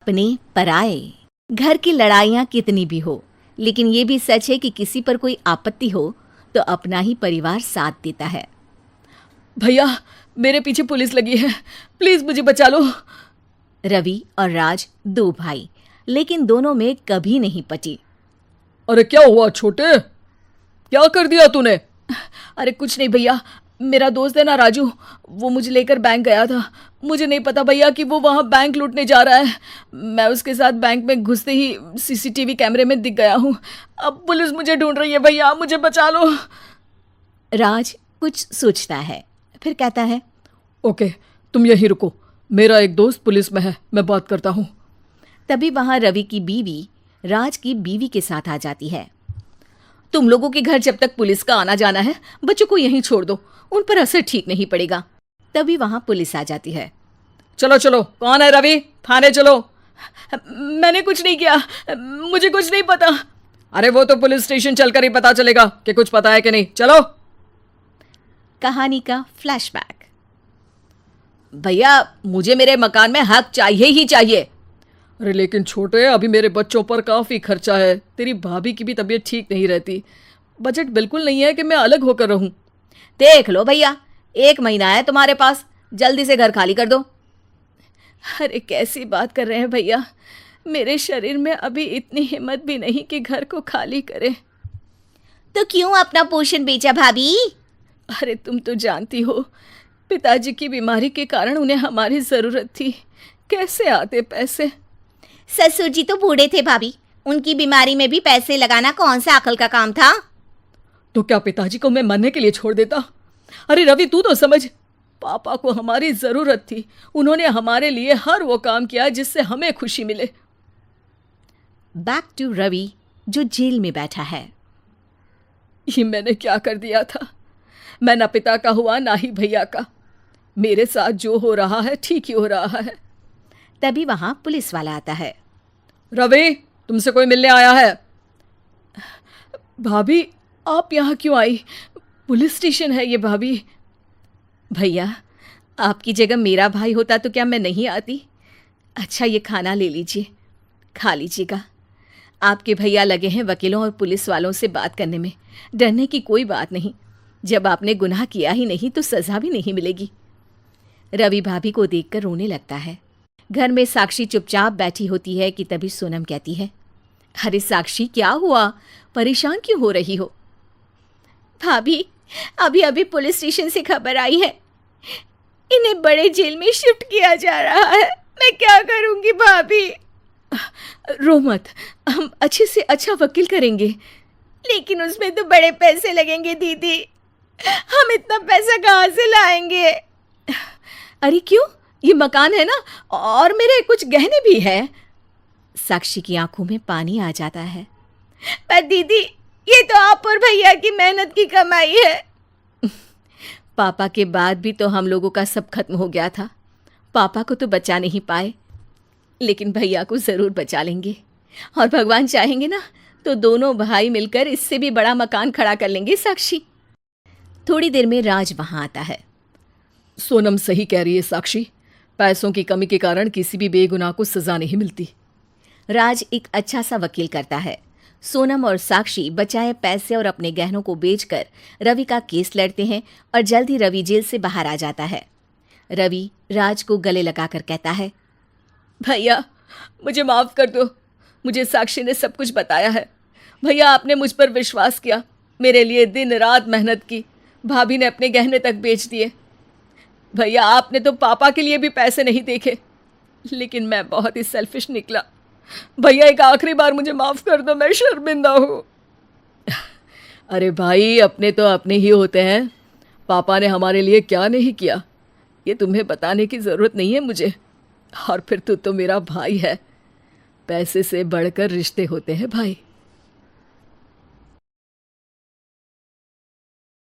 अपने पराए। घर की लड़ाइयाँ कितनी भी हो, लेकिन ये भी सच है कि किसी पर कोई आपत्ति हो तो अपना ही परिवार साथ देता है। भैया, मेरे पीछे पुलिस लगी है, प्लीज मुझे बचा लो। रवि और राज दो भाई, लेकिन दोनों में कभी नहीं पटी। अरे क्या हुआ छोटे, क्या कर दिया तूने? अरे कुछ नहीं भैया, मेरा दोस्त है ना राजू, वो मुझे लेकर बैंक गया था। मुझे नहीं पता भैया कि वो वहाँ बैंक लूटने जा रहा है। मैं उसके साथ बैंक में घुसते ही सीसीटीवी कैमरे में दिख गया हूँ। अब पुलिस मुझे ढूंढ रही है, भैया मुझे बचा लो। राज कुछ सोचता है, फिर कहता है, ओके, तुम यहीं रुको, मेरा एक दोस्त पुलिस में है, मैं बात करता हूँ। तभी वहां रवि की बीवी राज की बीवी के साथ आ जाती है। तुम लोगों के घर जब तक पुलिस का आना जाना है, बच्चों को यहीं छोड़ दो, उन पर असर ठीक नहीं पड़ेगा। तभी वहां पुलिस आ जाती है। चलो चलो, कौन है रवि, थाने चलो। मैंने कुछ नहीं किया, मुझे कुछ नहीं पता। अरे वो तो पुलिस स्टेशन चलकर ही पता चलेगा कि कुछ पता है कि नहीं, चलो। कहानी का फ्लैशबैक। भैया, मुझे मेरे मकान में हक चाहिए ही चाहिए। अरे लेकिन छोटे, अभी मेरे बच्चों पर काफ़ी खर्चा है, तेरी भाभी की भी तबीयत ठीक नहीं रहती, बजट बिल्कुल नहीं है कि मैं अलग होकर रहूं। देख लो भैया, 1 महीना है तुम्हारे पास, जल्दी से घर खाली कर दो। अरे कैसी बात कर रहे हैं भैया, मेरे शरीर में अभी इतनी हिम्मत भी नहीं कि घर को खाली करें। तो क्यों अपना पोषण बेचा भाभी? अरे तुम तो जानती हो, पिताजी की बीमारी के कारण उन्हें हमारी ज़रूरत थी, कैसे आते पैसे। ससुर जी तो बूढ़े थे भाभी, उनकी बीमारी में भी पैसे लगाना कौन सा अकल का काम था। तो क्या पिताजी को मैं मरने के लिए छोड़ देता? अरे रवि, तू तो समझ, पापा को हमारी ज़रूरत थी, उन्होंने हमारे लिए हर वो काम किया जिससे हमें खुशी मिले। बैक टू रवि, जो जेल में बैठा है। ये मैंने क्या कर दिया था? मैं ना पिता का हुआ ना ही भैया का। मेरे साथ जो हो रहा है ठीक ही हो रहा है। तभी वहां पुलिस वाला आता है। रवि, तुमसे कोई मिलने आया है। भाभी, आप यहाँ क्यों आई? पुलिस स्टेशन है ये भाभी। भैया, आपकी जगह मेरा भाई होता तो क्या मैं नहीं आती? अच्छा, ये खाना ले लीजिए, खा लीजिएगा। आपके भैया लगे हैं वकीलों और पुलिस वालों से बात करने में, डरने की कोई बात नहीं। जब आपने गुनाह किया ही नहीं तो सज़ा भी नहीं मिलेगी। रवि भाभी को देखकर रोने लगता है। घर में साक्षी चुपचाप बैठी होती है कि तभी सोनम कहती है, अरे साक्षी, क्या हुआ, परेशान क्यों हो रही हो? भाभी, अभी अभी पुलिस स्टेशन से खबर आई है, इन्हें बड़े जेल में शिफ्ट किया जा रहा है। मैं क्या करूंगी भाभी? रो मत, हम अच्छे से अच्छा वकील करेंगे। लेकिन उसमें तो बड़े पैसे लगेंगे दीदी, हम इतना पैसा कहाँ से लाएंगे? अरे क्यों, ये मकान है ना, और मेरे कुछ गहने भी है। साक्षी की आंखों में पानी आ जाता है। पर दीदी, ये तो आप और भैया की मेहनत की कमाई है। पापा के बाद भी तो हम लोगों का सब खत्म हो गया था। पापा को तो बचा नहीं पाए, लेकिन भैया को ज़रूर बचा लेंगे, और भगवान चाहेंगे ना तो दोनों भाई मिलकर इससे भी बड़ा मकान खड़ा कर लेंगे। साक्षी। थोड़ी देर में राज वहां आता है। सोनम सही कह रही है साक्षी, पैसों की कमी के कारण किसी भी बेगुनाह को सजा नहीं मिलती। राज एक अच्छा सा वकील करता है। सोनम और साक्षी बचाए पैसे और अपने गहनों को बेचकर रवि का केस लड़ते हैं और जल्द ही रवि जेल से बाहर आ जाता है। रवि राज को गले लगाकर कहता है, भैया मुझे माफ़ कर दो, मुझे साक्षी ने सब कुछ बताया है। भैया, आपने मुझ पर विश्वास किया, मेरे लिए दिन रात मेहनत की, भाभी ने अपने गहने तक बेच दिए। भैया, आपने तो पापा के लिए भी पैसे नहीं देखे, लेकिन मैं बहुत ही सेल्फिश निकला। भैया, एक आखिरी बार मुझे माफ़ कर दो, मैं शर्मिंदा हूँ। अरे भाई, अपने तो अपने ही होते हैं, पापा ने हमारे लिए क्या नहीं किया, ये तुम्हें बताने की ज़रूरत नहीं है मुझे। और फिर तू तो मेरा भाई है, पैसे से बढ़कर रिश्ते होते हैं भाई।